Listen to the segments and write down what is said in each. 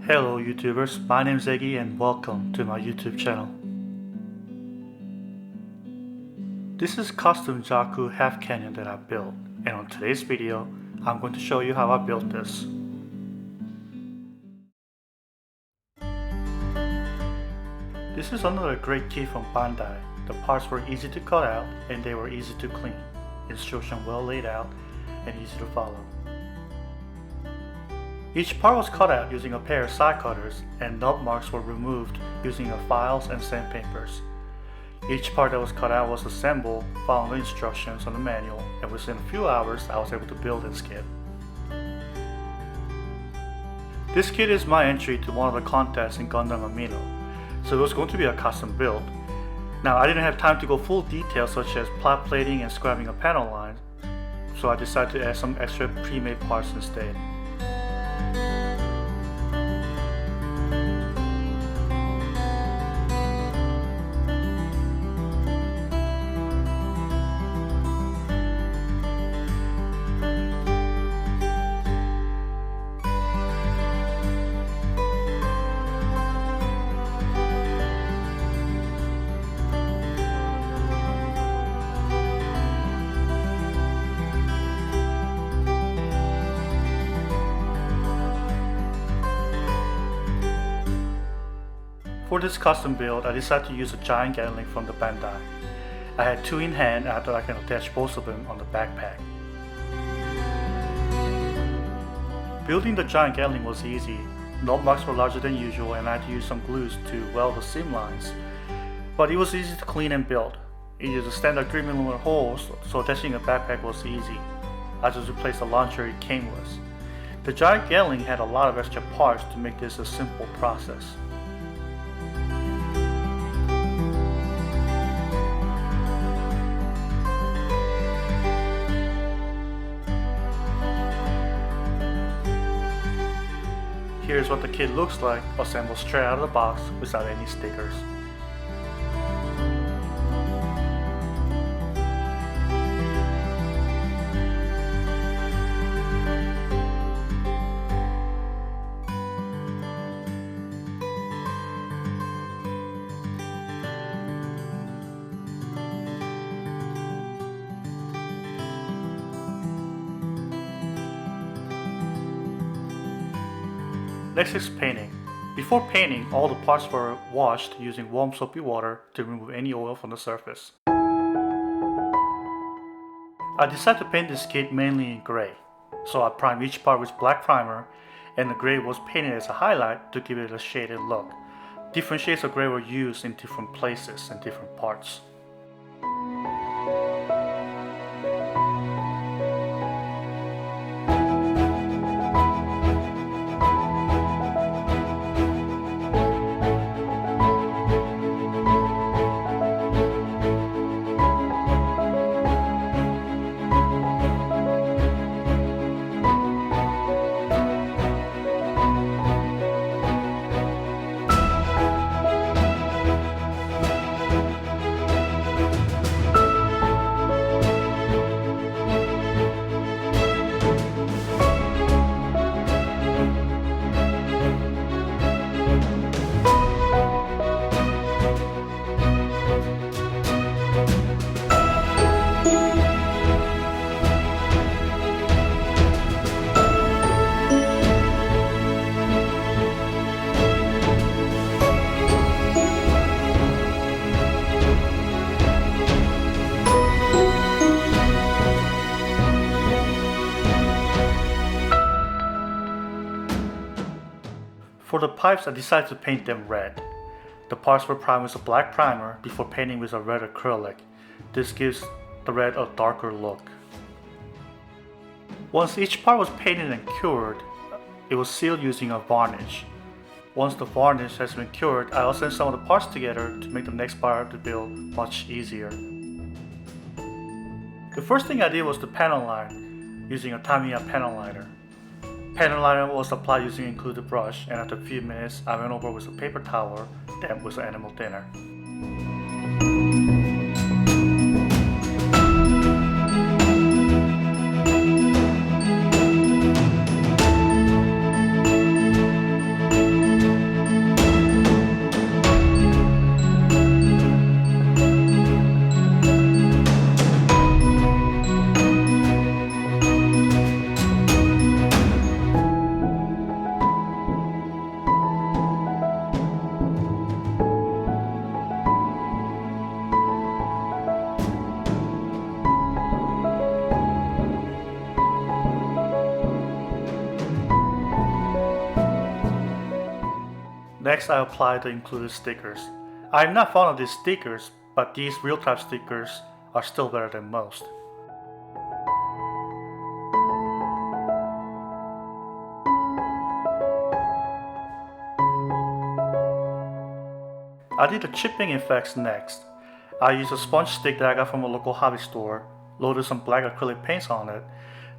Hello YouTubers, my name is Eggy and welcome to my YouTube channel. This is custom Zaku half canyon that I built, and on today's video I'm going to show you how I built this. This is another great kit from Bandai. The parts were easy to cut out and they were easy to clean. Instruction well laid out and easy to follow. Each part was cut out using a pair of side cutters and nub marks were removed using files and sandpapers. Each part that was cut out was assembled following the instructions on the manual, and within a few hours I was able to build this kit. This kit is my entry to one of the contests in Gundam Amino, so it was going to be a custom build. Now I didn't have time to go full details such as plat plating and scribing a panel line, so I decided to add some extra pre-made parts instead. For this custom build, I decided to use a giant Gatling from the Bandai. I had two in hand and I thought I can attach both of them on the backpack. Building the giant Gatling was easy. Nub marks were larger than usual and I had to use some glues to weld the seam lines. But it was easy to clean and build. It used a standard 3mm holes, so attaching a backpack was easy. I just replaced the launcher it came with. The giant Gatling had a lot of extra parts to make this a simple process. Here's what the kit looks like, assembled straight out of the box without any stickers. Next is painting. Before painting, all the parts were washed using warm soapy water to remove any oil from the surface. I decided to paint this kit mainly in gray, so I primed each part with black primer, and the gray was painted as a highlight to give it a shaded look. Different shades of gray were used in different places and different parts. For the pipes, I decided to paint them red. The parts were primed with a black primer before painting with a red acrylic. This gives the red a darker look. Once each part was painted and cured, it was sealed using a varnish. Once the varnish has been cured, I assembled some of the parts together to make the next part of the build much easier. The first thing I did was the panel line using a Tamiya panel liner. Panel liner was applied using an included brush, and after a few minutes I went over with a paper towel damped with animal thinner. Next, I apply the included stickers. I'm not fond of these stickers, but these real type stickers are still better than most. I did the chipping effects next. I used a sponge stick that I got from a local hobby store, loaded some black acrylic paints on it,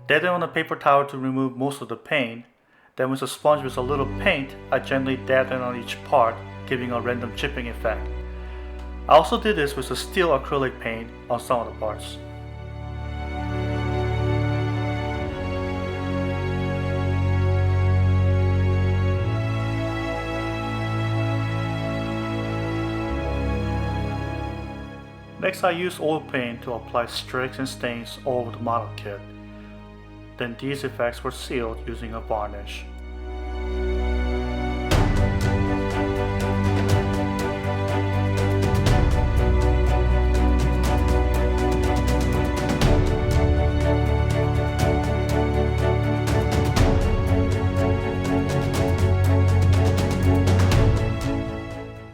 dabbed it on a paper towel to remove most of the paint. Then with a sponge with a little paint, I gently dabbed it on each part, giving a random chipping effect. I also did this with a steel acrylic paint on some of the parts. Next, I used oil paint to apply streaks and stains all over the model kit. Then these effects were sealed using a varnish.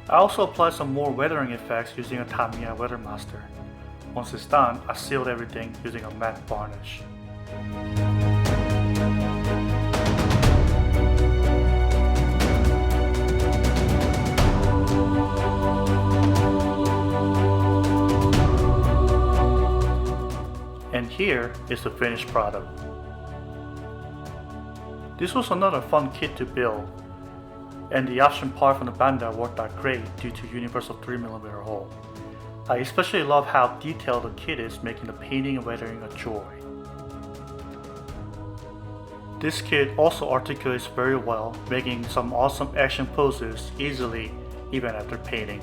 I also applied some more weathering effects using a Tamiya Weather Master. Once it's done, I sealed everything using a matte varnish. And here is the finished product. This was another fun kit to build, and the option part from the Bandai worked out great due to universal 3mm hole. I especially love how detailed the kit is, making the painting and weathering a joy. This kit also articulates very well, making some awesome action poses easily even after painting.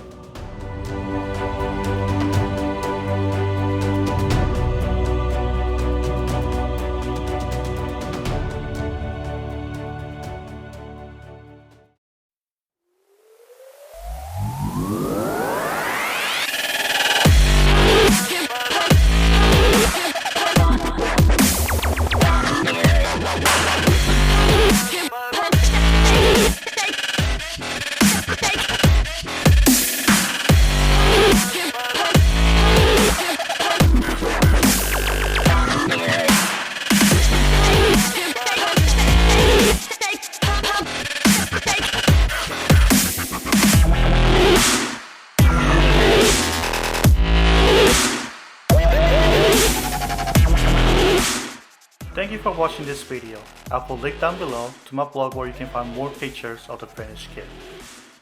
Thank you for watching this video. I'll put a link down below to my blog where you can find more pictures of the finished kit.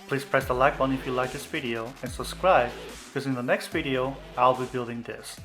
Please press the like button if you like this video and subscribe, because in the next video I'll be building this.